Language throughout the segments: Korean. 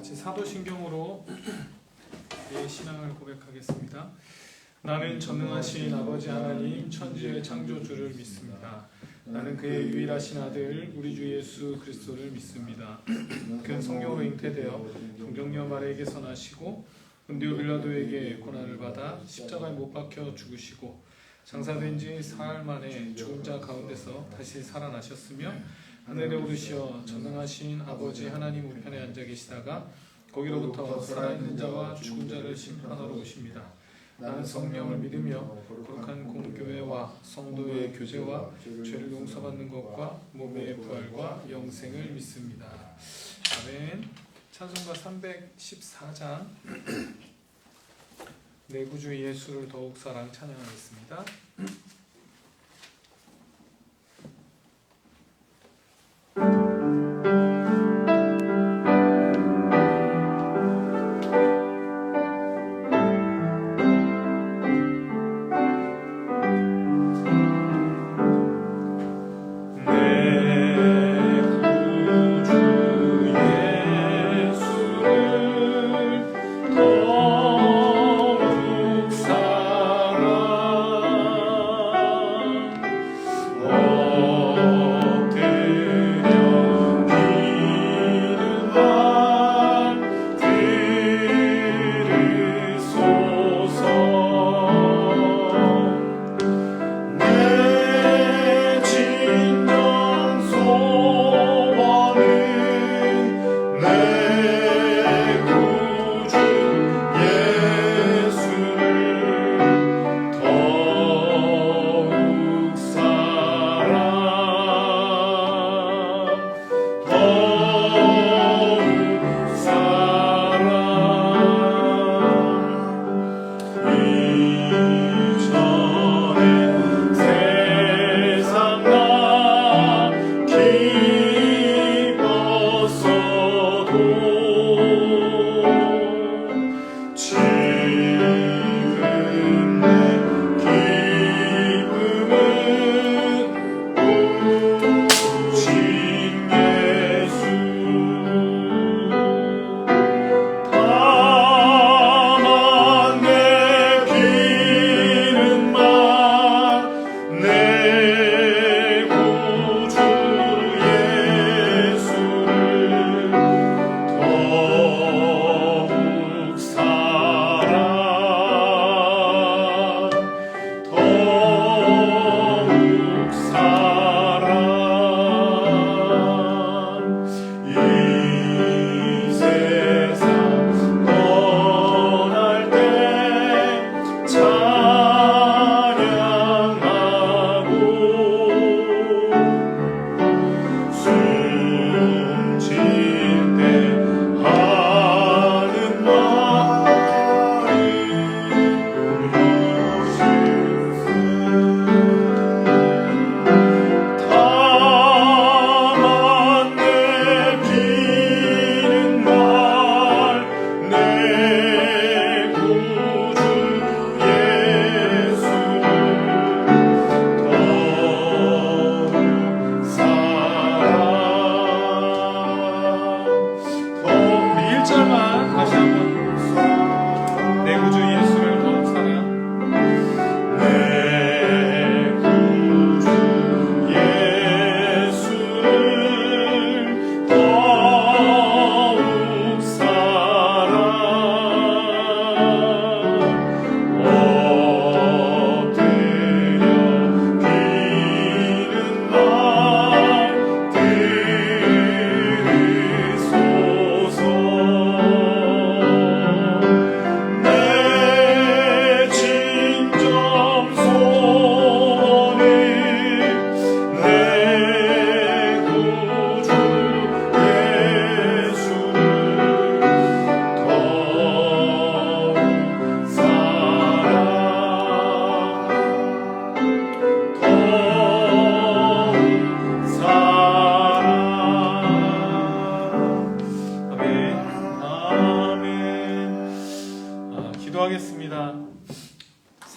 같이 사도신경으로 우리의 신앙을 고백하겠습니다. 나는 전능하신 아버지 하나님 천지의 창조주를 믿습니다. 나는 그의 유일하신 아들 우리 주 예수 그리스도를 믿습니다. 그는 성령으로 잉태되어 동정녀 마리아에게서 나시고 본디오 빌라도에게 고난을 받아 십자가에 못 박혀 죽으시고 장사된 지 사흘 만에 죽은 자 가운데서 다시 살아나셨으며 하늘에 오르시어 전능하신 아버지 하나님 우편에 앉아 계시다가 거기로부터 살아있는 자와 죽은 자를 심판하러 오십니다. 나는 성령을 믿으며 거룩한 공교회와 성도의 교제와 죄를 용서받는 것과 몸의 부활과 영생을 믿습니다. 아멘. 찬송가 314장 내 구주 예수를 더욱 사랑 찬양하겠습니다.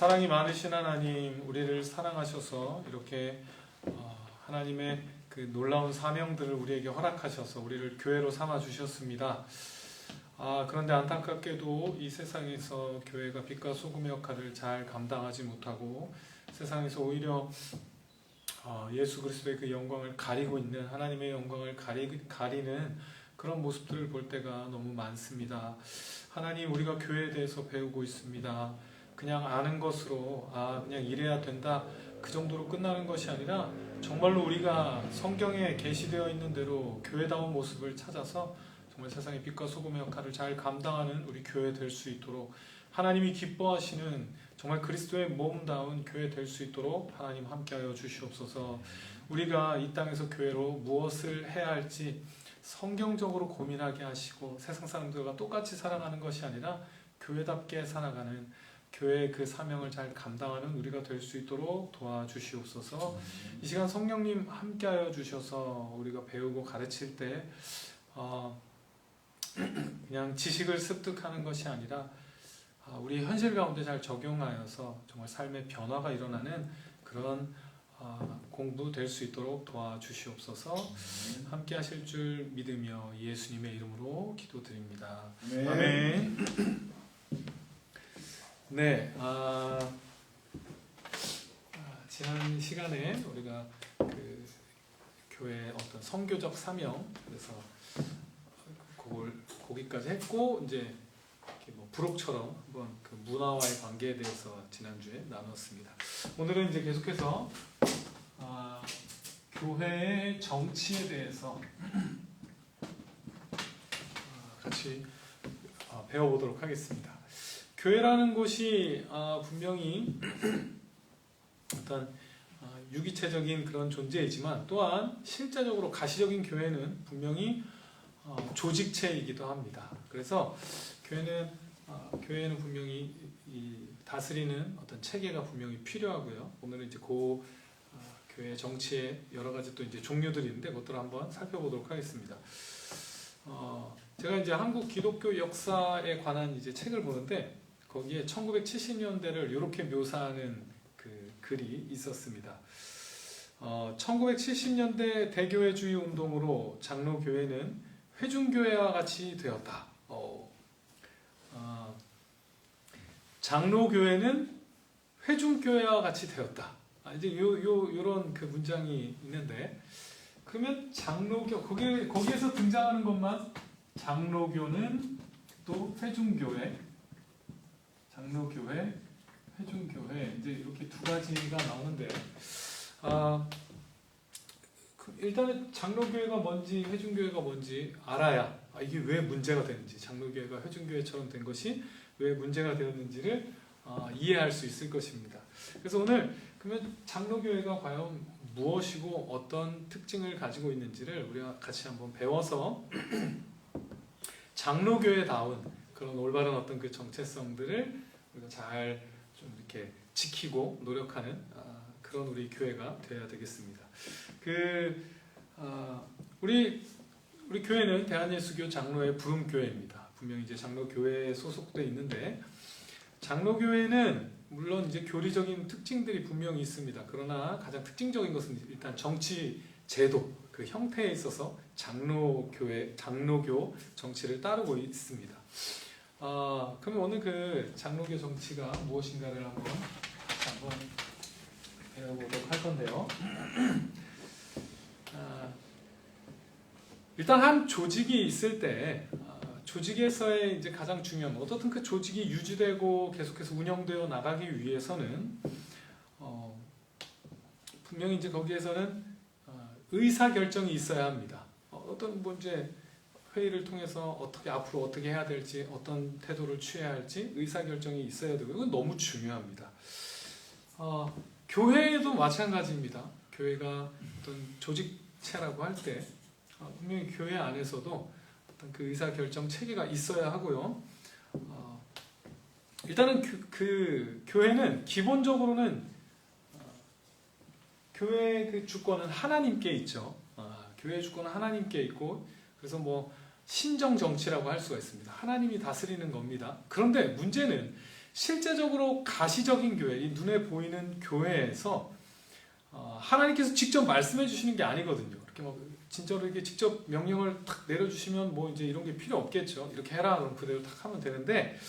사랑이 많으신 하나님, 우리를 사랑하셔서 이렇게 하나님의 그 놀라운 사명들을 우리에게 허락하셔서 우리를 교회로 삼아 주셨습니다. 그런데 안타깝게도 이 세상에서 교회가 빛과 소금의 역할을 잘 감당하지 못하고 세상에서 오히려 예수 그리스도의 그 영광을 가리고 있는, 하나님의 영광을 가리는 그런 모습들을 볼 때가 너무 많습니다. 하나님, 우리가 교회에 대해서 배우고 있습니다. 그냥 아는 것으로 그냥 이래야 된다, 그 정도로 끝나는 것이 아니라 정말로 우리가 성경에 게시되어 있는 대로 교회다운 모습을 찾아서 정말 세상의 빛과 소금의 역할을 잘 감당하는 우리 교회 될 수 있도록, 하나님이 기뻐하시는 정말 그리스도의 몸다운 교회 될 수 있도록 하나님 함께하여 주시옵소서. 우리가 이 땅에서 교회로 무엇을 해야 할지 성경적으로 고민하게 하시고, 세상 사람들과 똑같이 살아가는 것이 아니라 교회답게 살아가는, 교회의 그 사명을 잘 감당하는 우리가 될 수 있도록 도와주시옵소서. 이 시간 성령님 함께하여 주셔서 우리가 배우고 가르칠 때 그냥 지식을 습득하는 것이 아니라 우리 현실 가운데 잘 적용하여서 정말 삶의 변화가 일어나는 그런 공부 될 수 있도록 도와주시옵소서. 함께 하실 줄 믿으며 예수님의 이름으로 기도드립니다. 아멘. 네, 지난 시간에 우리가 그 교회의 어떤 선교적 사명, 그래서 거기까지 했고, 이제 이렇게 뭐 부록처럼 한번 그 문화와의 관계에 대해서 지난주에 나눴습니다. 오늘은 이제 계속해서 교회의 정치에 대해서 같이 배워보도록 하겠습니다. 교회라는 곳이 분명히 어떤 유기체적인 그런 존재이지만, 또한 실제적으로 가시적인 교회는 분명히 조직체이기도 합니다. 그래서 교회는 분명히 이 다스리는 어떤 체계가 분명히 필요하고요. 오늘은 이제 교회 정치의 여러 가지 또 이제 종류들이 있는데 그것들을 한번 살펴보도록 하겠습니다. 제가 이제 한국 기독교 역사에 관한 이제 책을 보는데, 거기에 1970년대를 이렇게 묘사하는 그 글이 있었습니다. 1970년대 대교회주의 운동으로 장로교회는 회중교회와 같이 되었다. 장로교회는 회중교회와 같이 되었다. 이제 요런 그 문장이 있는데, 그러면 거기에서 등장하는 것만 장로교는 또 회중교회, 장로교회, 회중교회, 이제 이렇게 두 가지가 나오는데, 일단은 장로교회가 뭔지 회중교회가 뭔지 알아야 이게 왜 문제가 되는지, 장로교회가 회중교회처럼 된 것이 왜 문제가 되었는지를 이해할 수 있을 것입니다. 그래서 오늘 그러면 장로교회가 과연 무엇이고 어떤 특징을 가지고 있는지를 우리가 같이 한번 배워서 장로교회다운 그런 올바른 어떤 그 정체성들을 우리가 잘 좀 이렇게 지키고 노력하는 그런 우리 교회가 되어야 되겠습니다. 우리 교회는 대한예수교 장로의 부름교회입니다. 분명히 이제 장로교회에 소속돼 있는데, 장로교회는 물론 이제 교리적인 특징들이 분명히 있습니다. 그러나 가장 특징적인 것은 일단 정치 제도, 그 형태에 있어서 장로교 정치를 따르고 있습니다. 그럼 오늘 그 장로교 정치가 무엇인가를 한번 배워보도록 할 건데요. 일단 한 조직이 있을 때 조직에서의 이제 가장 중요한, 어떻든 그 조직이 유지되고 계속해서 운영되어 나가기 위해서는 분명히 이제 거기에서는 의사 결정이 있어야 합니다. 어떤 이제 회의를 통해서 앞으로 어떻게 해야 될지, 어떤 태도를 취해야 할지 의사 결정이 있어야 되고, 이건 너무 중요합니다. 교회에도 마찬가지입니다. 교회가 어떤 조직체라고 할 때 분명히 교회 안에서도 어떤 그 의사 결정 체계가 있어야 하고요. 일단은 그 교회는 기본적으로는 교회의 그 주권은 하나님께 있죠. 교회의 주권은 하나님께 있고, 그래서 뭐 신정 정치라고 할 수가 있습니다. 하나님이 다스리는 겁니다. 그런데 문제는 실제적으로 가시적인 교회, 이 눈에 보이는 교회에서 하나님께서 직접 말씀해 주시는 게 아니거든요. 이렇게 막 진짜로 이게 직접 명령을 탁 내려주시면 뭐 이제 이런 게 필요 없겠죠. 이렇게 해라 그럼 그대로 탁 하면 되는데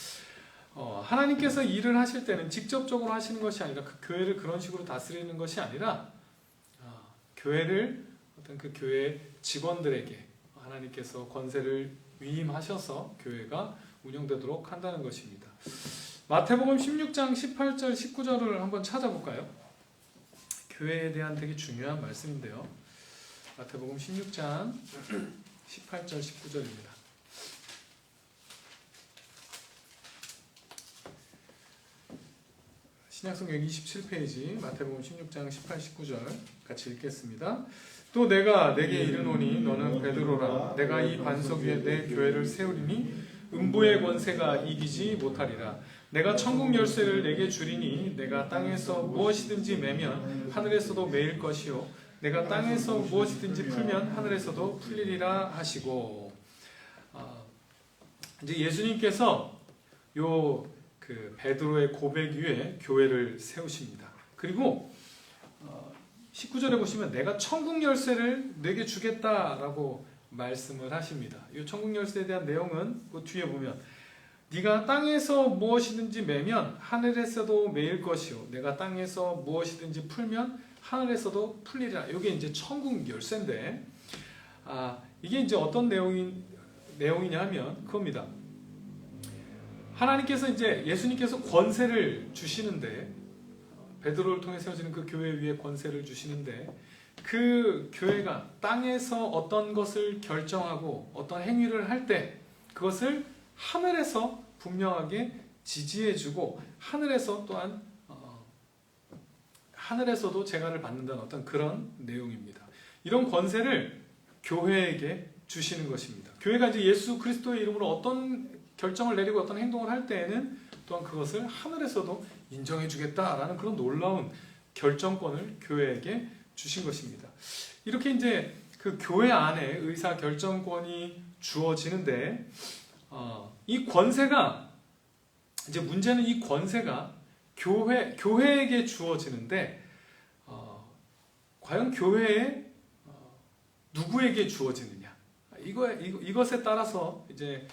하나님께서 일을 하실 때는 직접적으로 하시는 것이 아니라 그 교회를 그런 식으로 다스리는 것이 아니라 교회를 어떤 그 교회 직원들에게 하나님께서 권세를 위임하셔서 교회가 운영되도록 한다는 것입니다. 마태복음 16장 18절 19절을 한번 찾아볼까요? 교회에 대한 되게 중요한 말씀인데요. 마태복음 16장 18절 19절입니다. 신약성경 27페이지 마태복음 16장 18, 19절 같이 읽겠습니다. 또 내가 내게 이르노니 너는 베드로라. 내가 이 반석 위에 내 교회를 세우리니 음부의 권세가 이기지 못하리라. 내가 천국 열쇠를 내게 주리니 내가 땅에서 무엇이든지 매면 하늘에서도 매일 것이요 내가 땅에서 무엇이든지 풀면 하늘에서도 풀리리라 하시고, 이제 예수님께서 그 베드로의 고백 위에 교회를 세우십니다. 그리고 19절에 보시면 내가 천국 열쇠를 내게 주겠다라고 말씀을 하십니다. 이 천국 열쇠에 대한 내용은 그 뒤에 보면 네가 땅에서 무엇이든지 매면 하늘에서도 매일 것이요 내가 땅에서 무엇이든지 풀면 하늘에서도 풀리리라. 이게 이제 천국 열쇠인데 이게 이제 어떤 내용이냐 하면 그겁니다. 하나님께서 이제 예수님께서 권세를 주시는데 베드로를 통해 세워지는 그 교회 위에 권세를 주시는데 그 교회가 땅에서 어떤 것을 결정하고 어떤 행위를 할 때 그것을 하늘에서 분명하게 지지해주고 하늘에서 또한 하늘에서도 재가를 받는다는 어떤 그런 내용입니다. 이런 권세를 교회에게 주시는 것입니다. 교회가 이제 예수 그리스도의 이름으로 어떤 결정을 내리고 어떤 행동을 할 때에는 또한 그것을 하늘에서도 인정해 주겠다라는 그런 놀라운 결정권을 교회에게 주신 것입니다. 이렇게 이제 그 교회 안에 의사 결정권이 주어지는데 이 권세가 이제 문제는 이 권세가 교회에게 주어지는데 과연 교회에 누구에게 주어지느냐 이것에 따라서 이제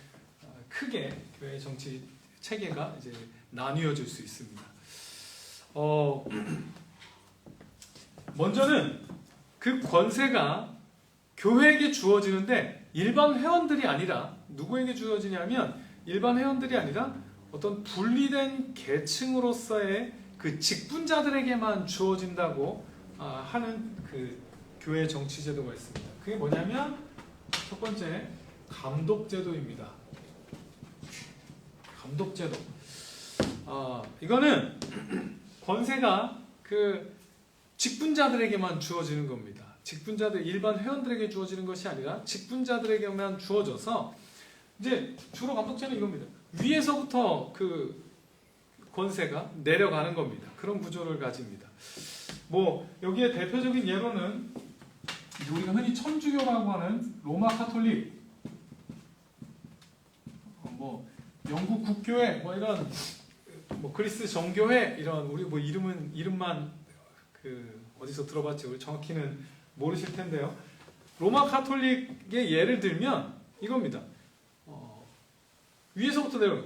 크게 교회 정치 체계가 이제 나뉘어질 수 있습니다. 먼저는 그 권세가 교회에게 주어지는데 일반 회원들이 아니라 누구에게 주어지냐면 일반 회원들이 아니라 어떤 분리된 계층으로서의 그 직분자들에게만 주어진다고 하는 그 교회 정치 제도가 있습니다. 그게 뭐냐면 첫 번째 감독제도입니다. 감독제도. 이거는 권세가 그 직분자들에게만 주어지는 겁니다. 직분자들 일반 회원들에게 주어지는 것이 아니라 직분자들에게만 주어져서 이제 주로 감독제는 이겁니다. 위에서부터 그 권세가 내려가는 겁니다. 그런 구조를 가집니다. 뭐 여기에 대표적인 예로는 우리가 흔히 천주교라고 하는 로마 카톨릭, 뭐 영국 국교회, 뭐 이런 뭐 그리스 정교회 이런 우리 뭐 이름만 그 어디서 들어봤지 우리 정확히는 모르실 텐데요. 로마 카톨릭의 예를 들면 이겁니다. 위에서부터 내려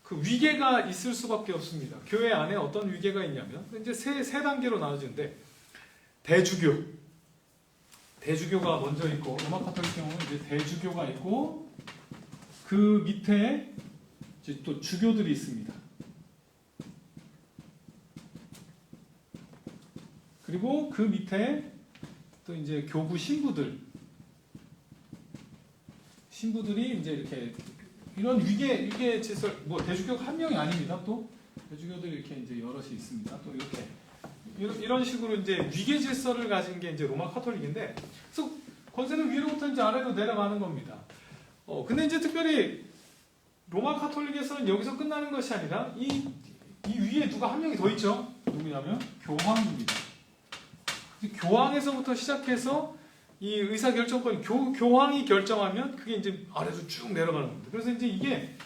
그 위계가 있을 수밖에 없습니다. 교회 안에 어떤 위계가 있냐면 이제 세 단계로 나눠지는데 대주교가 먼저 있고 로마 카톨릭 경우는 이제 대주교가 있고 그 밑에 이제 또 주교들이 있습니다. 그리고 그 밑에 또 이제 교구 신부들이 이제 이렇게 이런 위계 질서, 뭐 대주교가 한 명이 아닙니다. 또 대주교들이 이렇게 이제 여럿이 있습니다. 또 이렇게 이런 식으로 이제 위계 질서를 가진 게 이제 로마 카톨릭인데, 그래서 권세는 위로부터 이제 아래로 내려가는 겁니다. 근데 이제 특별히 로마 카톨릭에서는 여기서 끝나는 것이 아니라 이 위에 누가 한 명이 더 있죠. 누구냐면 교황입니다. 교황에서부터 시작해서 이 의사결정권이 교황이 결정하면 그게 이제 아래로 쭉 내려가는 겁니다. 그래서 이제 이게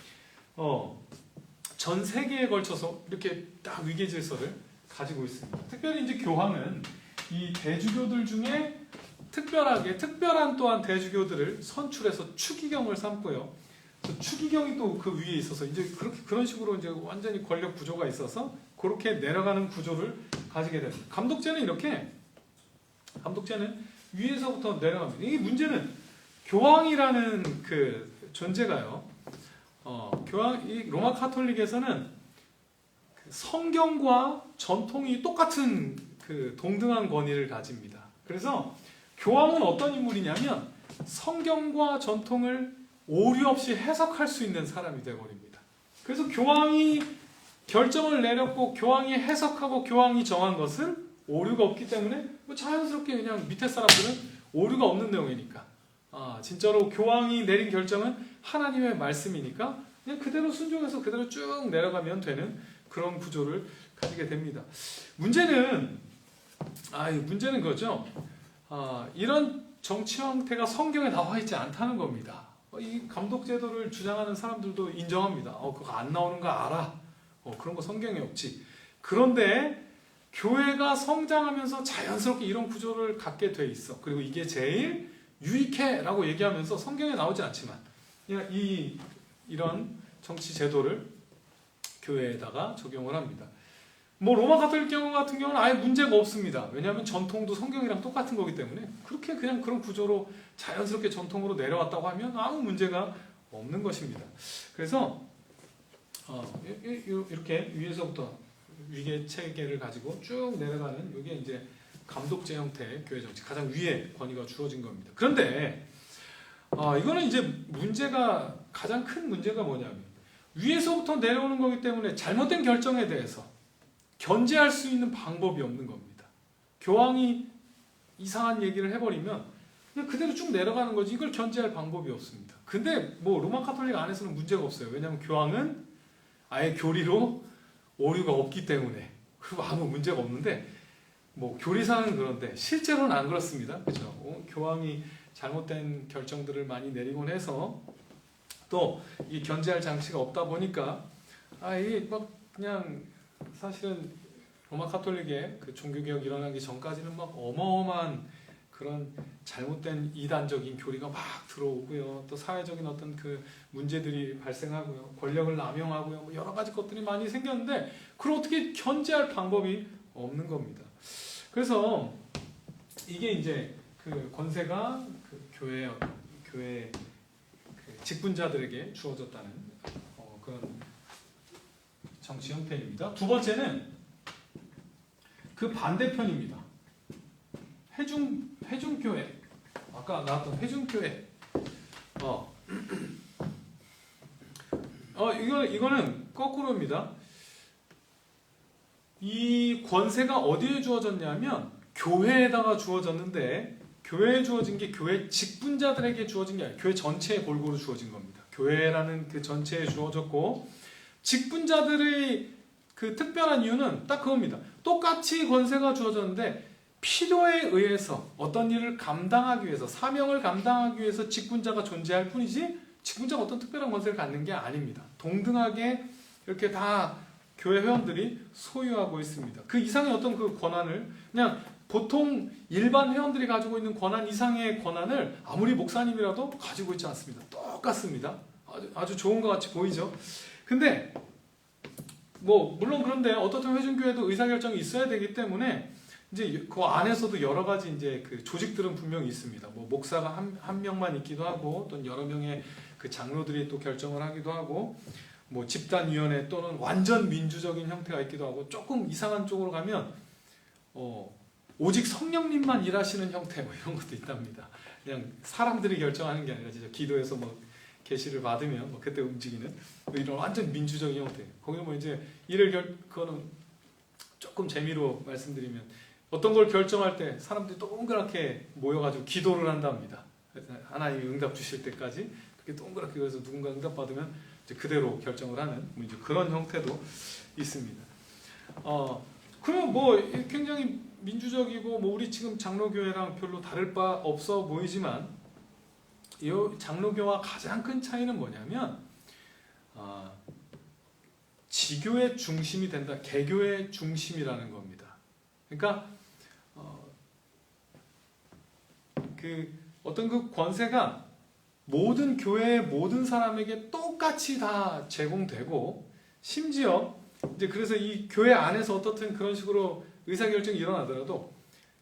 전 세계에 걸쳐서 이렇게 딱 위계 질서를 가지고 있습니다. 특별히 이제 교황은 이 대주교들 중에 특별한 또한 대주교들을 선출해서 추기경을 삼고요. 추기경이 또 그 위에 있어서 이제 그런 식으로 이제 완전히 권력 구조가 있어서 그렇게 내려가는 구조를 가지게 됩니다. 감독제는 위에서부터 내려갑니다. 이 문제는 교황이라는 그 존재가요. 이 로마 카톨릭에서는 성경과 전통이 똑같은 그 동등한 권위를 가집니다. 그래서 교황은 어떤 인물이냐면 성경과 전통을 오류 없이 해석할 수 있는 사람이 되어버립니다. 그래서 교황이 결정을 내렸고 교황이 해석하고 교황이 정한 것은 오류가 없기 때문에 자연스럽게 그냥 밑에 사람들은 오류가 없는 내용이니까 진짜로 교황이 내린 결정은 하나님의 말씀이니까 그냥 그대로 순종해서 그대로 쭉 내려가면 되는 그런 구조를 가지게 됩니다. 문제는 그거죠. 이런 정치 형태가 성경에 나와 있지 않다는 겁니다. 이 감독제도를 주장하는 사람들도 인정합니다. 그거 안 나오는 거 알아. 그런 거 성경에 없지. 그런데 교회가 성장하면서 자연스럽게 이런 구조를 갖게 돼 있어. 그리고 이게 제일 유익해라고 얘기하면서 성경에 나오지 않지만 그냥 이런 정치 제도를 교회에다가 적용을 합니다. 로마 가톨릭 경우 같은 경우는 아예 문제가 없습니다. 왜냐하면 전통도 성경이랑 똑같은 거기 때문에 그렇게 그냥 그런 구조로 자연스럽게 전통으로 내려왔다고 하면 아무 문제가 없는 것입니다. 그래서 이렇게 위에서부터 위계 체계를 가지고 쭉 내려가는 이게 이제 감독제 형태의 교회 정치 가장 위에 권위가 주어진 겁니다. 그런데 이거는 이제 가장 큰 문제가 뭐냐면 위에서부터 내려오는 거기 때문에 잘못된 결정에 대해서 견제할 수 있는 방법이 없는 겁니다. 교황이 이상한 얘기를 해버리면 그냥 그대로 쭉 내려가는 거지 이걸 견제할 방법이 없습니다. 근데 로마 카톨릭 안에서는 문제가 없어요. 왜냐하면 교황은 아예 교리로 오류가 없기 때문에 그리고 아무 문제가 없는데 교리상은 그런데 실제로는 안 그렇습니다. 그렇죠? 교황이 잘못된 결정들을 많이 내리곤 해서 또 이 견제할 장치가 없다 보니까 이게 그냥 사실은 로마 카톨릭의 그 종교개혁 일어나기 전까지는 어마어마한 그런 잘못된 이단적인 교리가 막 들어오고요. 또 사회적인 어떤 그 문제들이 발생하고요. 권력을 남용하고요. 여러 가지 것들이 많이 생겼는데 그걸 어떻게 견제할 방법이 없는 겁니다. 그래서 이게 이제 그 권세가 그 교회 그 직분자들에게 주어졌다는 그런 정치 형태입니다. 두 번째는 그 반대편입니다. 회중교회. 아까 나왔던 회중교회. 이거는 거꾸로입니다. 이 권세가 어디에 주어졌냐면 교회에다가 주어졌는데 교회에 주어진 게 교회 직분자들에게 주어진 게 아니라 교회 전체에 골고루 주어진 겁니다. 교회라는 그 전체에 주어졌고 직분자들의 그 특별한 이유는 딱 그겁니다. 똑같이 권세가 주어졌는데 필요에 의해서 어떤 일을 감당하기 위해서 사명을 감당하기 위해서 직분자가 존재할 뿐이지 직분자가 어떤 특별한 권세를 갖는 게 아닙니다. 동등하게 이렇게 다 교회 회원들이 소유하고 있습니다. 그 이상의 어떤 그 권한을 그냥 보통 일반 회원들이 가지고 있는 권한 이상의 권한을 아무리 목사님이라도 가지고 있지 않습니다. 똑같습니다. 아주 좋은 것 같이 보이죠. 근데 물론 그런데 어떻든 회중교회도 의사결정이 있어야 되기 때문에 이제 그 안에서도 여러 가지 이제 그 조직들은 분명히 있습니다. 목사가 한 명만 있기도 하고 또 여러 명의 그 장로들이 또 결정을 하기도 하고 집단위원회 또는 완전 민주적인 형태가 있기도 하고 조금 이상한 쪽으로 가면 오직 성령님만 일하시는 형태 이런 것도 있답니다. 그냥 사람들이 결정하는 게 아니라 진짜 기도해서 계시를 받으면 그때 움직이는 이런 완전 민주적인 형태. 거기는 이제 그거는 조금 재미로 말씀드리면 어떤 걸 결정할 때 사람들이 동그랗게 모여가지고 기도를 한답니다. 하나님이 응답 주실 때까지 그렇게 동그랗게 그래서 누군가 응답 받으면 이제 그대로 결정을 하는 이제 그런 형태도 있습니다. 그러면 굉장히 민주적이고 우리 지금 장로교회랑 별로 다를 바 없어 보이지만 이 장로교와 가장 큰 차이는 뭐냐면 지교의 중심이 된다. 개교의 중심이라는 겁니다. 그러니까 그 어떤 그 권세가 모든 교회의 모든 사람에게 똑같이 다 제공되고, 심지어 이제 그래서 이 교회 안에서 어떻든 그런 식으로 의사결정이 일어나더라도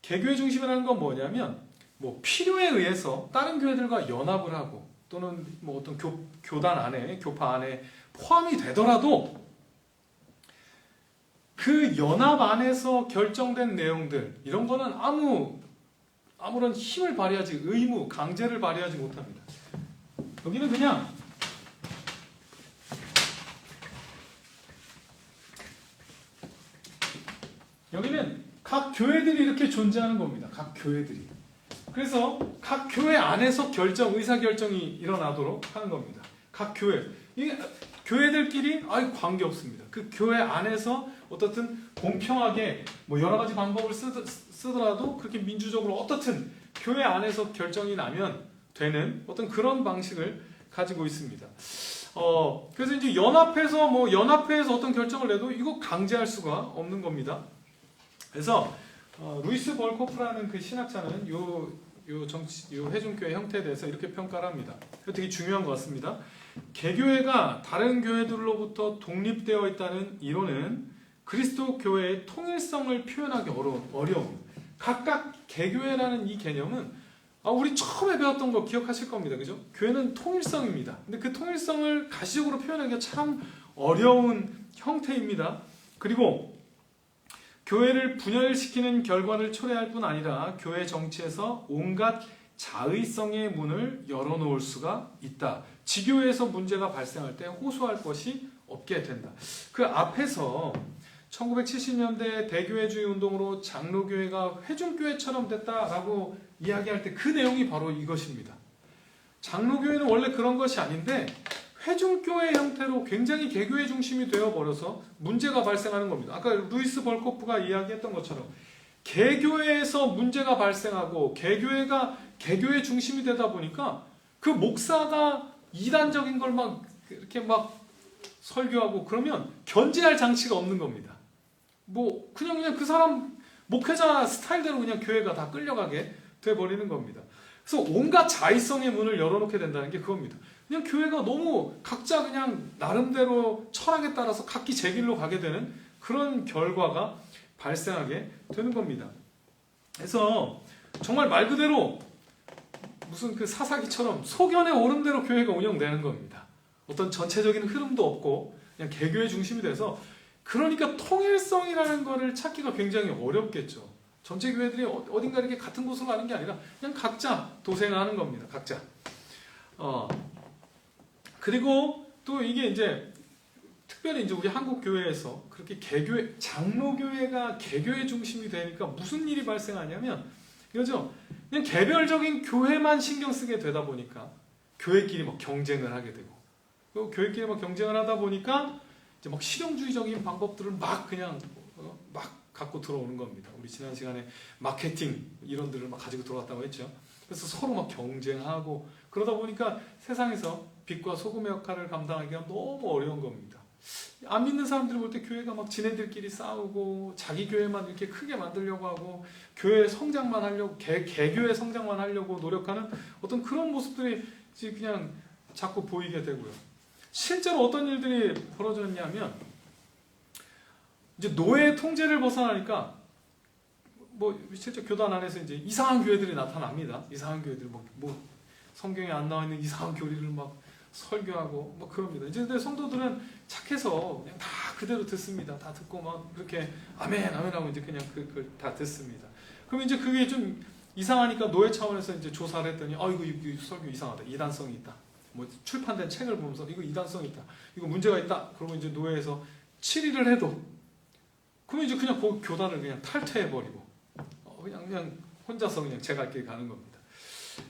개교의 중심이라는 건 뭐냐면 뭐 필요에 의해서 다른 교회들과 연합을 하고 또는 뭐 어떤 교단 안에 교파 안에 포함이 되더라도 그 연합 안에서 결정된 내용들 이런 거는 아무런 힘을 발휘하지 의무 강제를 발휘하지 못합니다. 여기는 그냥 여기는 각 교회들이 이렇게 존재하는 겁니다. 각 교회들이. 그래서 각 교회 안에서 의사결정이 일어나도록 하는 겁니다. 각 교회. 이게 교회들끼리 관계 없습니다. 그 교회 안에서 어떻든 공평하게 뭐 여러 가지 방법을 쓰더라도 그렇게 민주적으로 어떻든 교회 안에서 결정이 나면 되는 어떤 그런 방식을 가지고 있습니다. 그래서 이제 연합회에서 어떤 결정을 내도 이거 강제할 수가 없는 겁니다. 그래서 루이스 벌코프라는 그 신학자는 요 회중교회 형태에 대해서 이렇게 평가를 합니다. 되게 중요한 것 같습니다. 개교회가 다른 교회들로부터 독립되어 있다는 이론은 그리스도 교회의 통일성을 표현하기 어려움. 각각 개교회라는 이 개념은 우리 처음에 배웠던 거 기억하실 겁니다. 그죠? 교회는 통일성입니다. 근데 그 통일성을 가시적으로 표현하기가 참 어려운 형태입니다. 그리고 교회를 분열시키는 결과를 초래할 뿐 아니라 교회 정치에서 온갖 자의성의 문을 열어놓을 수가 있다. 지교회에서 문제가 발생할 때 호소할 것이 없게 된다. 그 앞에서 1970년대 대교회주의 운동으로 장로교회가 회중교회처럼 됐다라고 이야기할 때 그 내용이 바로 이것입니다. 장로교회는 원래 그런 것이 아닌데 회중교회 형태로 굉장히 개교회 중심이 되어버려서 문제가 발생하는 겁니다. 아까 루이스 벌코프가 이야기했던 것처럼 개교회에서 문제가 발생하고 개교회가 개교회 중심이 되다 보니까 그 목사가 이단적인 걸 이렇게 설교하고 그러면 견제할 장치가 없는 겁니다. 그냥 그 사람 목회자 스타일대로 그냥 교회가 다 끌려가게 돼버리는 겁니다. 그래서 온갖 자의성의 문을 열어놓게 된다는 게 그겁니다. 그냥 교회가 너무 각자 그냥 나름대로 철학에 따라서 각기 제 길로 가게 되는 그런 결과가 발생하게 되는 겁니다. 그래서 정말 말 그대로 무슨 그 사사기처럼 소견에 오른 대로 교회가 운영되는 겁니다. 어떤 전체적인 흐름도 없고 그냥 개교의 중심이 돼서 그러니까 통일성이라는 거를 찾기가 굉장히 어렵겠죠. 전체 교회들이 어딘가 이렇게 같은 곳으로 가는 게 아니라 그냥 각자 도생하는 겁니다. 각자. 그리고 또 이게 이제 특별히 이제 우리 한국 교회에서 그렇게 장로교회가 개교의 중심이 되니까 무슨 일이 발생하냐면 이거죠. 그냥 개별적인 교회만 신경 쓰게 되다 보니까 교회끼리 경쟁을 하게 되고, 또 교회끼리 경쟁을 하다 보니까 이제 실용주의적인 방법들을 그냥 갖고 들어오는 겁니다. 우리 지난 시간에 마케팅 이론들을 가지고 들어왔다고 했죠. 그래서 서로 경쟁하고 그러다 보니까 세상에서 빛과 소금의 역할을 감당하기가 너무 어려운 겁니다. 안 믿는 사람들이 볼 때 교회가 지네들끼리 싸우고 자기 교회만 이렇게 크게 만들려고 하고 교회 성장만 하려고 개교회 성장만 하려고 노력하는 어떤 그런 모습들이 그냥 자꾸 보이게 되고요. 실제로 어떤 일들이 벌어졌냐면 이제 노예 통제를 벗어나니까 실제 교단 안에서 이제 이상한 교회들이 나타납니다. 이상한 교회들 성경에 안 나와 있는 이상한 교리를 설교하고 그럽니다. 이제 근데 성도들은 착해서 그냥 다 그대로 듣습니다. 다 듣고 그렇게 아멘 하고 이제 그냥 그걸 다 듣습니다. 그럼 이제 그게 좀 이상하니까 노예 차원에서 이제 조사를 했더니 이거 설교 이상하다. 이단성이 있다. 출판된 책을 보면서 이거 이단성이 있다. 이거 문제가 있다. 그러고 이제 노예에서 7일을 해도 그러면 이제 그냥 그 교단을 그냥 탈퇴해버리고 그냥 혼자서 그냥 제 갈 길 가는 겁니다.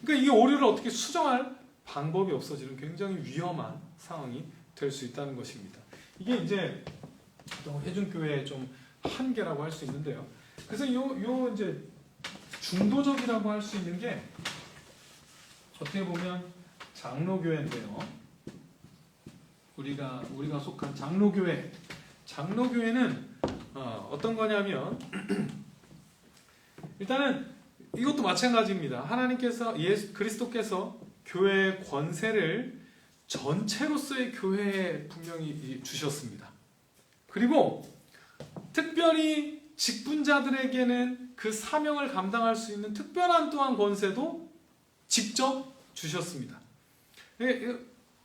그러니까 이게 오류를 어떻게 수정할 방법이 없어지는 굉장히 위험한 상황이 될 수 있다는 것입니다. 이게 이제 회중교회의 좀 한계라고 할 수 있는데요. 그래서 요 이제 중도적이라고 할 수 있는 게 어떻게 보면 장로교회인데요. 우리가 속한 장로교회는 어떤 거냐면 일단은 이것도 마찬가지입니다. 하나님께서 그리스도께서 교회의 권세를 전체로서의 교회에 분명히 주셨습니다. 그리고 특별히 직분자들에게는 그 사명을 감당할 수 있는 특별한 또한 권세도 직접 주셨습니다.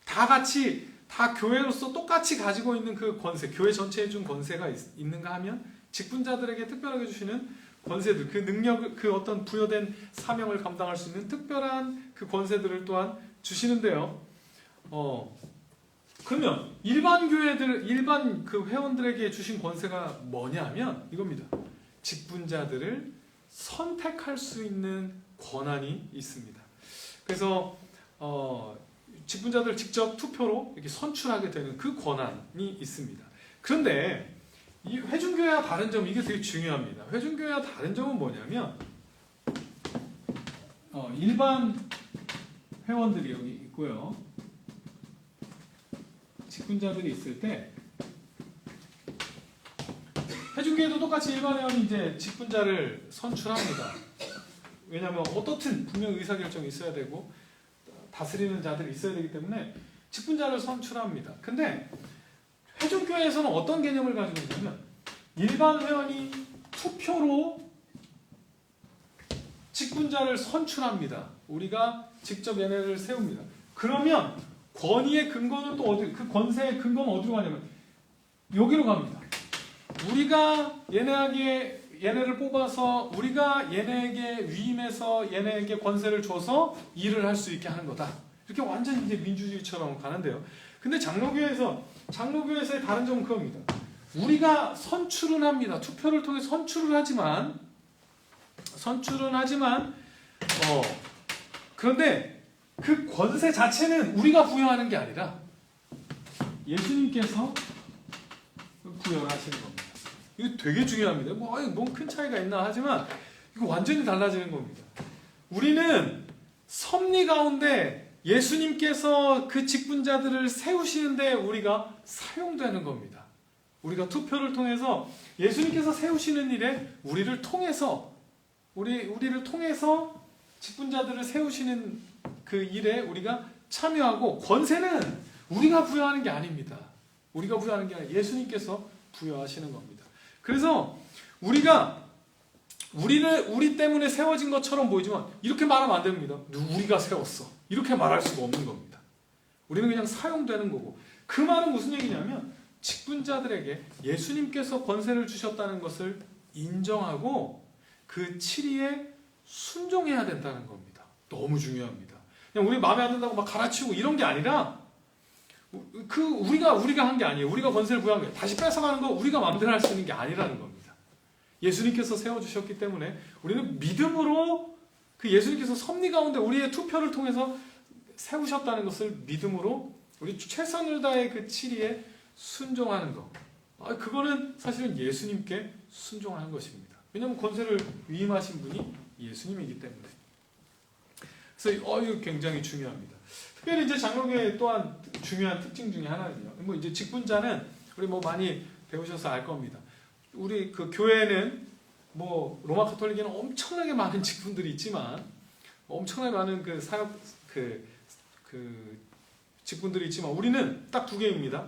다 같이 다 교회로서 똑같이 가지고 있는 그 권세, 교회 전체에 준 권세가 있는가 하면 직분자들에게 특별하게 주시는 권세들, 그 능력, 그 어떤 부여된 사명을 감당할 수 있는 특별한 그 권세들을 또한 주시는데요. 그러면 일반 교회들, 일반 그 회원들에게 주신 권세가 뭐냐면 이겁니다. 직분자들을 선택할 수 있는 권한이 있습니다. 그래서 직분자들 직접 투표로 이렇게 선출하게 되는 그 권한이 있습니다. 그런데 이 회중교회와 다른 점, 이게 되게 중요합니다. 회중교회와 다른 점은 뭐냐면 일반 회원들이 여기 있고요. 직분자들이 있을 때 회중교회도 똑같이 일반 회원이 이제 직분자를 선출합니다. 왜냐하면 어떻든 분명 의사결정이 있어야 되고 다스리는 자들이 있어야 되기 때문에 직분자를 선출합니다. 근데 회중교회에서는 어떤 개념을 가지고 있냐면 일반 회원이 투표로 직분자를 선출합니다. 우리가 직접 얘네를 세웁니다. 그러면 권위의 근거는 또 어디, 그 권세의 근거는 어디로 가냐면 여기로 갑니다. 우리가 얘네를 뽑아서 우리가 얘네에게 위임해서 얘네에게 권세를 줘서 일을 할 수 있게 하는 거다. 이렇게 완전 이제 민주주의처럼 가는데요. 근데 장로교회에서의 다른 점은 그겁니다. 우리가 선출은 합니다. 투표를 통해 선출은 하지만 그런데 그 권세 자체는 우리가 부여하는 게 아니라 예수님께서 부여하시는 겁니다. 이거 되게 중요합니다. 뭔 큰 차이가 있나 하지만 이거 완전히 달라지는 겁니다. 우리는 섭리 가운데 예수님께서 그 직분자들을 세우시는데 우리가 사용되는 겁니다. 우리가 투표를 통해서 예수님께서 세우시는 일에 우리를 통해서 직분자들을 세우시는 그 일에 우리가 참여하고, 권세는 우리가 부여하는 게 아닙니다. 우리가 부여하는 게 아니라 예수님께서 부여하시는 겁니다. 그래서 우리 때문에 세워진 것처럼 보이지만 이렇게 말하면 안 됩니다. 우리가 세웠어. 이렇게 말할 수가 없는 겁니다. 우리는 그냥 사용되는 거고, 그 말은 무슨 얘기냐면 직분자들에게 예수님께서 권세를 주셨다는 것을 인정하고 그 치리에 순종해야 된다는 겁니다. 너무 중요합니다. 그냥 우리 마음에 안 든다고 막 갈아치우고 이런 게 아니라 우리가 한 게 아니에요. 우리가 권세를 부여한 거예요. 다시 뺏어가는 거 우리가 마음대로 할 수 있는 게 아니라는 겁니다. 예수님께서 세워주셨기 때문에 우리는 믿음으로 그 예수님께서 섭리 가운데 우리의 투표를 통해서 세우셨다는 것을 믿음으로 우리 최선을 다해 그 치리에 순종하는 것. 그거는 사실은 예수님께 순종하는 것입니다. 왜냐하면 권세를 위임하신 분이 예수님이기 때문에. 그래서 이거 굉장히 중요합니다. 특별히 이제 장로교회 또한 중요한 특징 중에 하나는요. 이제 직분자는 우리 많이 배우셔서 알 겁니다. 우리 그 교회는 로마 가톨릭에는 엄청나게 많은 직분들이 있지만, 엄청나게 많은 그 사역 그 직분들이 있지만 우리는 딱 두 개입니다.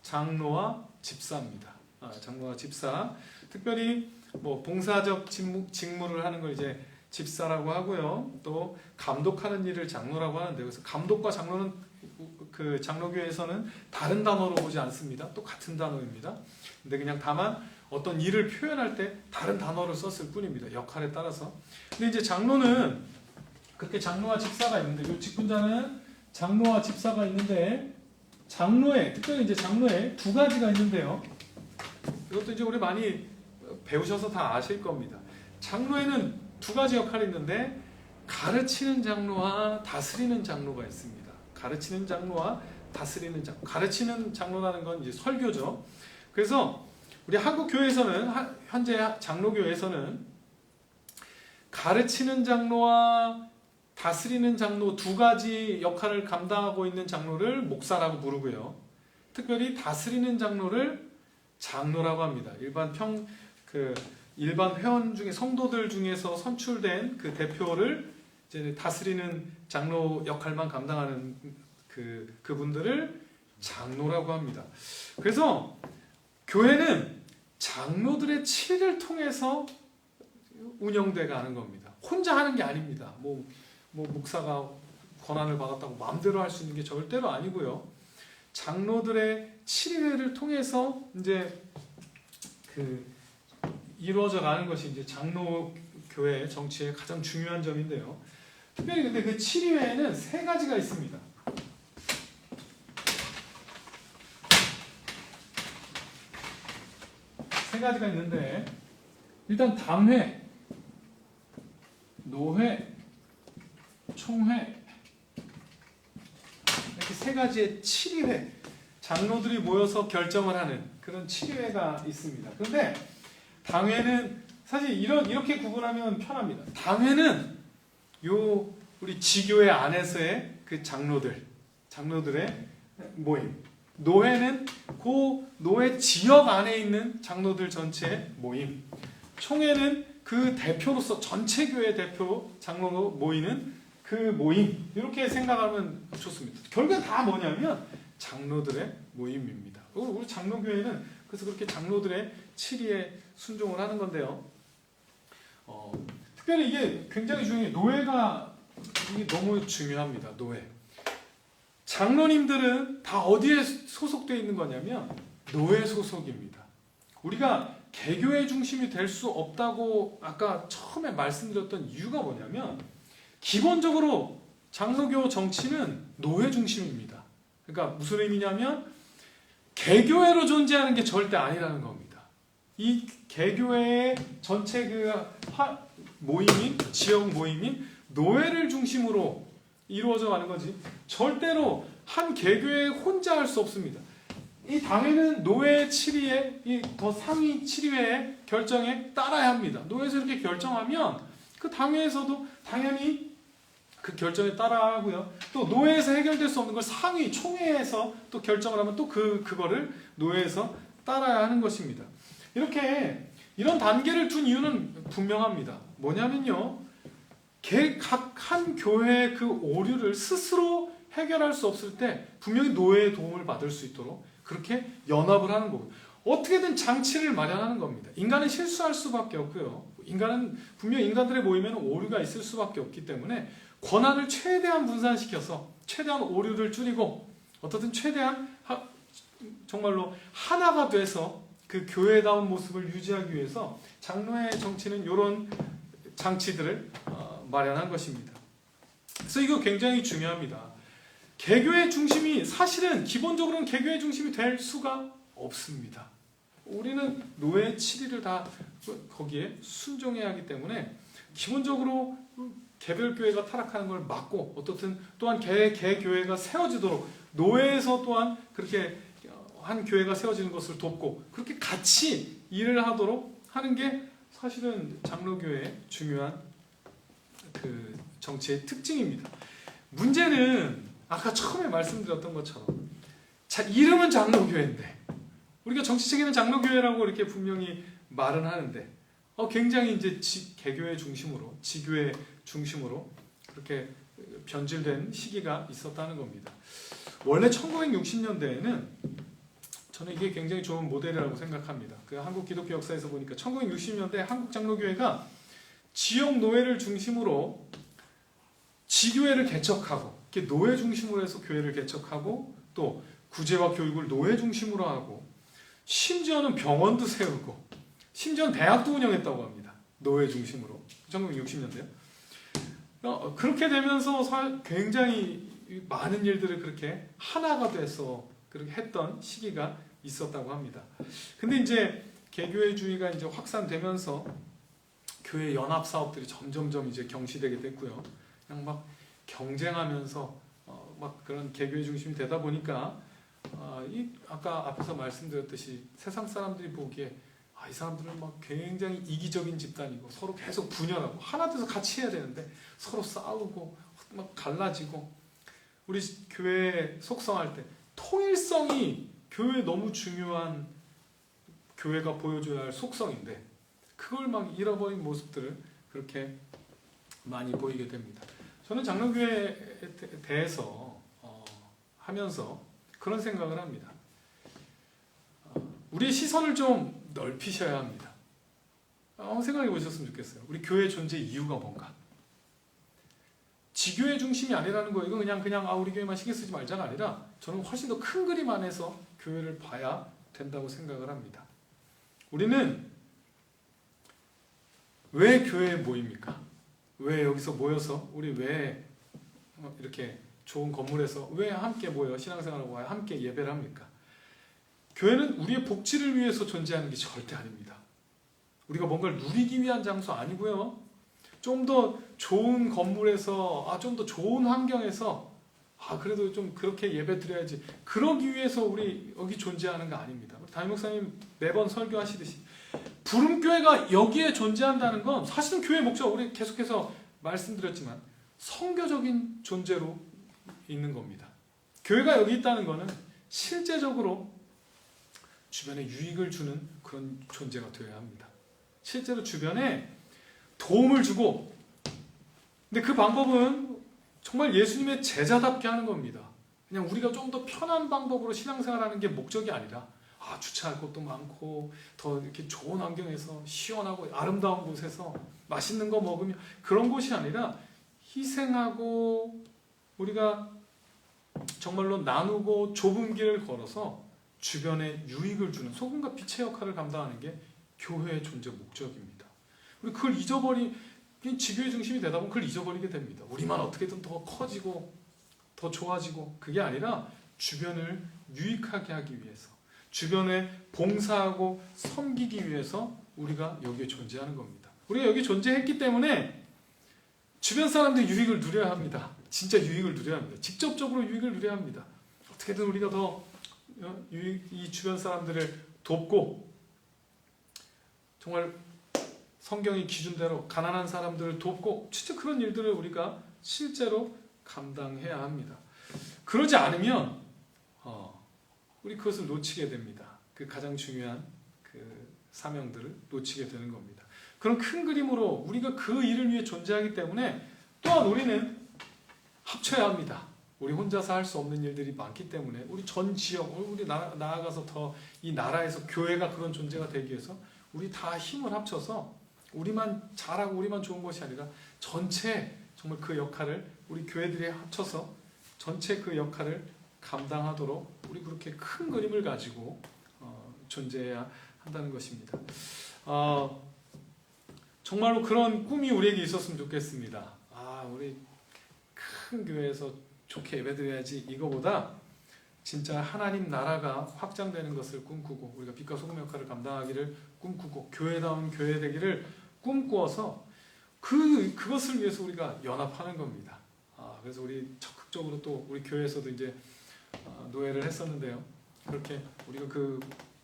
장로와 집사입니다. 장로와 집사. 특별히 봉사적 직무를 하는 걸 이제 집사라고 하고요. 또 감독하는 일을 장로라고 하는데, 그래서 감독과 장로는 그 장로교회에서는 다른 단어로 보지 않습니다. 또 같은 단어입니다. 근데 그냥 다만 어떤 일을 표현할 때 다른 단어를 썼을 뿐입니다. 역할에 따라서. 근데 이제 장로는 그렇게 장로와 집사가 있는데, 이 직분자는 장로와 집사가 있는데, 특별히 이제 장로에 두 가지가 있는데요. 이것도 이제 우리 많이 배우셔서 다 아실 겁니다. 장로에는 두 가지 역할이 있는데, 가르치는 장로와 다스리는 장로가 있습니다. 가르치는 장로와 다스리는 장로. 가르치는 장로라는 건 이제 설교죠. 그래서 우리 한국 교회에서는, 현재 장로교회에서는 가르치는 장로와 다스리는 장로 두 가지 역할을 감당하고 있는 장로를 목사라고 부르고요. 특별히 다스리는 장로를 장로라고 합니다. 일반 일반 회원 중에 성도들 중에서 선출된 그 대표를 이제 다스리는 장로 역할만 감당하는 그분들을 장로라고 합니다. 그래서 교회는 장로들의 치리를 통해서 운영돼 가는 겁니다. 혼자 하는 게 아닙니다. 뭐 목사가 권한을 받았다고 마음대로 할 수 있는 게 절대로 아니고요. 장로들의 치리회를 통해서 이제 이루어져 가는 것이 이제 장로 교회 정치의 가장 중요한 점인데요. 특별히 근데 그 치리회에는 세 가지가 있습니다. 세 가지가 있는데 일단 당회, 노회, 총회 이렇게 세 가지의 치리회, 장로들이 모여서 결정을 하는 그런 치리회가 있습니다. 그런데 당회는 사실 이렇게 구분하면 편합니다. 당회는 우리 지교회 안에서의 그 장로들의 모임. 노회는 그 노회 지역 안에 있는 장로들 전체의 모임. 총회는 그 대표로서 전체 교회 대표 장로로 모이는 그 모임. 이렇게 생각하면 좋습니다. 결국엔 다 뭐냐면 장로들의 모임입니다. 우리 장로교회는 그래서 그렇게 장로들의 치리에 순종을 하는 건데요. 특별히 이게 굉장히 중요해요. 노회가 이게 너무 중요합니다. 노회. 장로님들은 다 어디에 소속되어 있는 거냐면 노회 소속입니다. 우리가 개교의 중심이 될 수 없다고 아까 처음에 말씀드렸던 이유가 뭐냐면 기본적으로 장로교 정치는 노회 중심입니다. 그러니까 무슨 의미냐면 개교회로 존재하는 게 절대 아니라는 겁니다. 이 개교회의 전체 모임인 지역 모임인 노회를 중심으로 이루어져 가는 거지 절대로 한 개교회 혼자 할 수 없습니다. 이 당회는 노회 치리회, 이 더 상위 치리회의 결정에 따라야 합니다. 노회에서 이렇게 결정하면 그 당회에서도 당연히 그 결정에 따라하고요. 또 노회에서 해결될 수 없는 걸 상위 총회에서 또 결정을 하면 또 그거를 노회에서 따라야 하는 것입니다. 이런 단계를 둔 이유는 분명합니다. 뭐냐면요. 각 한 교회의 그 오류를 스스로 해결할 수 없을 때 분명히 노회의 도움을 받을 수 있도록 그렇게 연합을 하는 거고 어떻게든 장치를 마련하는 겁니다. 인간은 실수할 수밖에 없고요. 분명 인간들의 모임에는 오류가 있을 수밖에 없기 때문에 권한을 최대한 분산시켜서 최대한 오류를 줄이고 어떻든 최대한 정말로 하나가 돼서 그 교회다운 모습을 유지하기 위해서 장로의 정치는 이런 장치들을 마련한 것입니다. 그래서 이거 굉장히 중요합니다. 개교의 중심이 사실은 기본적으로는 개교의 중심이 될 수가 없습니다. 우리는 노예 치리를 다 거기에 순종해야 하기 때문에 기본적으로 개별교회가 타락하는 걸 막고 어떻든 또한 개교회가 세워지도록 노예에서 또한 그렇게 한 교회가 세워지는 것을 돕고 그렇게 같이 일을 하도록 하는 게 사실은 장로교회의 중요한 그 정치의 특징입니다. 문제는 아까 처음에 말씀드렸던 것처럼 이름은 장로교회인데 우리가 정치적인 장로교회라고 이렇게 분명히 말은 하는데 굉장히 이제 개교회 중심으로 지교회 중심으로 그렇게 변질된 시기가 있었다는 겁니다. 원래 1960년대에는 저는 이게 굉장히 좋은 모델이라고 생각합니다. 그 한국 기독교 역사에서 보니까 1960년대 한국 장로교회가 지역 노회를 중심으로 지교회를 개척하고 이렇게 노회 중심으로 해서 교회를 개척하고 또 구제와 교육을 노회 중심으로 하고 심지어는 병원도 세우고 심지어는 대학도 운영했다고 합니다. 노회 중심으로 1960년대요. 그렇게 되면서 굉장히 많은 일들을 그렇게 하나가 돼서 그렇게 했던 시기가 있었다고 합니다. 근데 이제 개교회주의가 이제 확산되면서 교회 연합 사업들이 점점점 이제 경시되게 됐고요. 그냥 막 경쟁하면서 막 그런 개교회 중심이 되다 보니까 아까 앞에서 말씀드렸듯이 세상 사람들이 보기에 이 사람들은 막 굉장히 이기적인 집단이고 서로 계속 분열하고 하나 돼서 같이 해야 되는데 서로 싸우고 막 갈라지고 우리 교회 속성할 때 통일성이 교회에 너무 중요한 교회가 보여줘야 할 속성인데 그걸 막 잃어버린 모습들을 그렇게 많이 보이게 됩니다. 저는 장로교회에 대해서 하면서 그런 생각을 합니다. 우리의 시선을 좀 넓히셔야 합니다. 생각해 보셨으면 좋겠어요. 우리 교회 존재 이유가 뭔가? 지교회 중심이 아니라는 거, 이거 그냥 우리 교회만 신경 쓰지 말자가 아니라 저는 훨씬 더 큰 그림 안에서 교회를 봐야 된다고 생각을 합니다. 우리는 왜 교회에 모입니까? 왜 여기서 모여서 우리 왜 이렇게 좋은 건물에서 왜 함께 모여 신앙생활하고 함께 예배를 합니까? 교회는 우리의 복지를 위해서 존재하는 게 절대 아닙니다. 우리가 뭔가를 누리기 위한 장소 아니고요. 좀 더 좋은 건물에서 좀 더 좋은 환경에서 그래도 좀 그렇게 예배 드려야지, 그러기 위해서 우리 여기 존재하는 거 아닙니다. 담임 목사님 매번 설교하시듯이 부름교회가 여기에 존재한다는 건 사실은 교회의 목적, 우리 계속해서 말씀드렸지만 선교적인 존재로 있는 겁니다. 교회가 여기 있다는 것은 실제적으로 주변에 유익을 주는 그런 존재가 되어야 합니다. 실제로 주변에 도움을 주고, 근데 그 방법은 정말 예수님의 제자답게 하는 겁니다. 그냥 우리가 좀 더 편한 방법으로 신앙생활하는 게 목적이 아니라 주차할 곳도 많고 더 이렇게 좋은 환경에서 시원하고 아름다운 곳에서 맛있는 거 먹으며 그런 곳이 아니라 희생하고 우리가 정말로 나누고 좁은 길을 걸어서 주변에 유익을 주는 소금과 빛의 역할을 감당하는 게 교회의 존재 목적입니다. 우리 그걸 지교회 중심이 되다 보면 그걸 잊어버리게 됩니다. 우리만 어떻게든 더 커지고 더 좋아지고, 그게 아니라 주변을 유익하게 하기 위해서, 주변에 봉사하고 섬기기 위해서 우리가 여기에 존재하는 겁니다. 우리가 여기 존재했기 때문에 주변 사람들이 유익을 누려야 합니다. 진짜 유익을 누려야 합니다. 직접적으로 유익을 누려야 합니다. 어떻게든 우리가 더 이 주변 사람들을 돕고, 정말 성경의 기준대로 가난한 사람들을 돕고, 진짜 그런 일들을 우리가 실제로 감당해야 합니다. 그러지 않으면 우리 그것을 놓치게 됩니다. 그 가장 중요한 그 사명들을 놓치게 되는 겁니다. 그런 큰 그림으로 우리가 그 일을 위해 존재하기 때문에 또한 우리는 합쳐야 합니다. 우리 혼자서 할 수 없는 일들이 많기 때문에 우리 전 지역, 우리 나아가서 더 이 나라에서 교회가 그런 존재가 되기 위해서 우리 다 힘을 합쳐서 우리만 잘하고 우리만 좋은 것이 아니라 전체 정말 그 역할을 우리 교회들이 합쳐서 전체 그 역할을 감당하도록 우리 그렇게 큰 그림을 가지고 존재해야 한다는 것입니다. 정말로 그런 꿈이 우리에게 있었으면 좋겠습니다. 우리 큰 교회에서 좋게 예배드려야지, 이거보다 진짜 하나님 나라가 확장되는 것을 꿈꾸고 우리가 빛과 소금 역할을 감당하기를 꿈꾸고 교회다운 교회 되기를 꿈꾸어서 그것을 위해서 우리가 연합하는 겁니다. 그래서 우리 적극적으로 또 우리 교회에서도 이제 노예를 했었는데요. 그렇게 우리가 그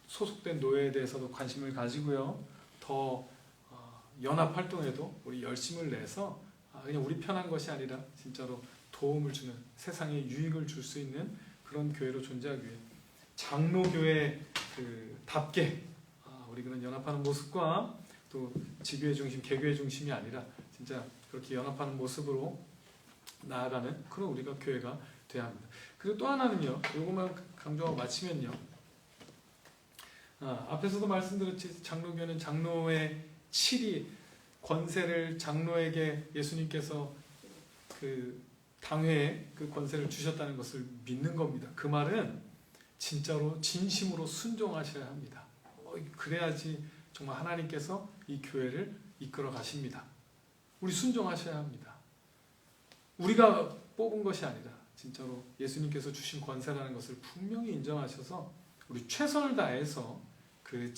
소속된 노예에 대해서도 관심을 가지고요. 더 연합 활동에도 우리 열심을 내서 그냥 우리 편한 것이 아니라 진짜로 도움을 주는, 세상에 유익을 줄 수 있는 그런 교회로 존재하기 위해 장로교회 답게 우리 그런 연합하는 모습과 또 지교회 중심, 개교회 중심이 아니라 진짜 그렇게 연합하는 모습으로 나아가는 그런 우리가 교회가 돼야 합니다. 그리고 또 하나는요, 이것만 강조하고 마치면요, 앞에서도 말씀드렸지, 장로교회는 장로의 칠이 권세를 장로에게 예수님께서 그 당회에 그 권세를 주셨다는 것을 믿는 겁니다. 그 말은 진짜로 진심으로 순종하셔야 합니다. 그래야지 정말 하나님께서 이 교회를 이끌어 가십니다. 우리 순종하셔야 합니다. 우리가 뽑은 것이 아니라 진짜로 예수님께서 주신 권세라는 것을 분명히 인정하셔서 우리 최선을 다해서 그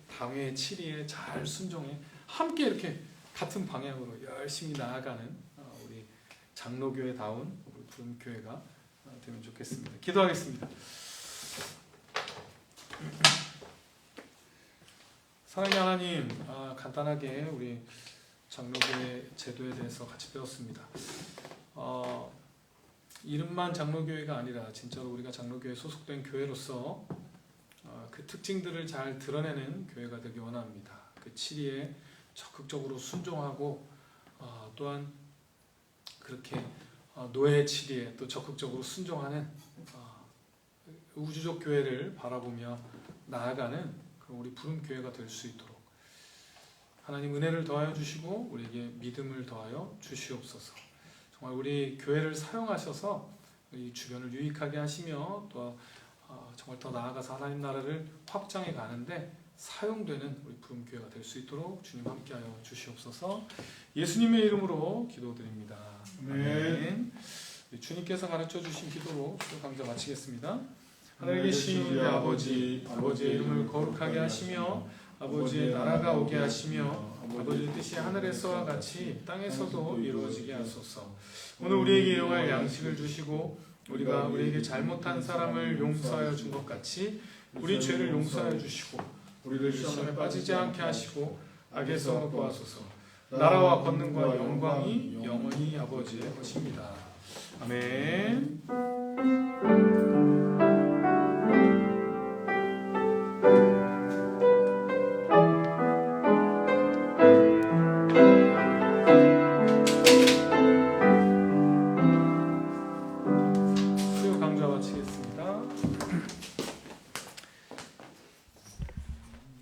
당회의 칠의에 잘 순종해 함께 이렇게 같은 방향으로 열심히 나아가는 우리 장로교회다운 우리 부름교회가 되면 좋겠습니다. 기도하겠습니다. 사랑의 하나님, 간단하게 우리 장로교회 제도에 대해서 같이 배웠습니다. 이름만 장로교회가 아니라 진짜로 우리가 장로교회에 소속된 교회로서 그 특징들을 잘 드러내는 교회가 되기 원합니다. 그 치리에 적극적으로 순종하고 또한 그렇게 노예 치리에 또 적극적으로 순종하는 우주적 교회를 바라보며 나아가는 그런 우리 부름 교회가 될 수 있도록 하나님 은혜를 더하여 주시고 우리에게 믿음을 더하여 주시옵소서. 정말 우리 교회를 사용하셔서 이 주변을 유익하게 하시며 또 정말 더 나아가서 하나님 나라를 확장해 가는데 사용되는 우리 부름 교회가 될 수 있도록 주님 함께하여 주시옵소서. 예수님의 이름으로 기도드립니다. 아멘. 주님께서 가르쳐 주신 기도로 기도 강좌 마치겠습니다. 하늘에 계신 우리 아버지, 아버지의 이름을 거룩하게 하시며 아버지의 나라가 오게 하시며 아버지의 뜻이 하늘에서와 같이 땅에서도 이루어지게 하소서. 오늘 우리에게 일용할 양식을 주시고 우리가 우리에게 잘못한 사람을 용서하여 준 것 같이 우리 죄를 용서하여 주시고 우리를 시험에 빠지지 않게 하시고 악에서 구하소서. 나라와 권능과 영광이 영원히 아버지의 것입니다. 아멘.